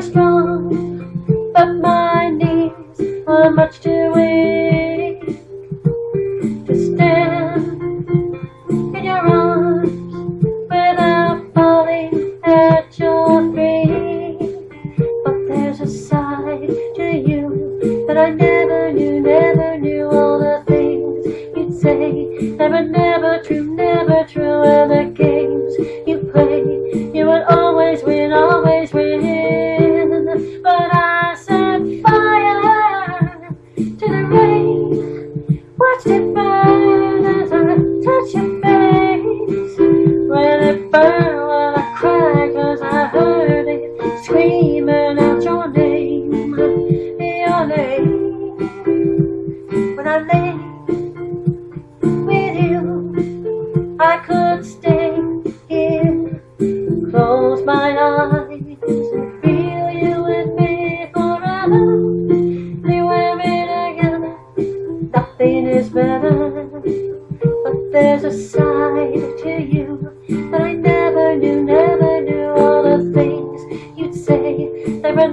strong, but my knees are much too weak to stand in your arms without falling at your feet. But there's a side to you that I never knew all the things you'd say, never true, and the games you play, you would always win, but I set fire to the rain, watched it burn as I touched your face. When it burned, well, I cried 'cause I heard it screaming out your name. When I lay with you, I could stay here, close my eyes and feel you with me forever. You and me together, nothing is better. But there's a side to you that I never knew all the things you'd say, never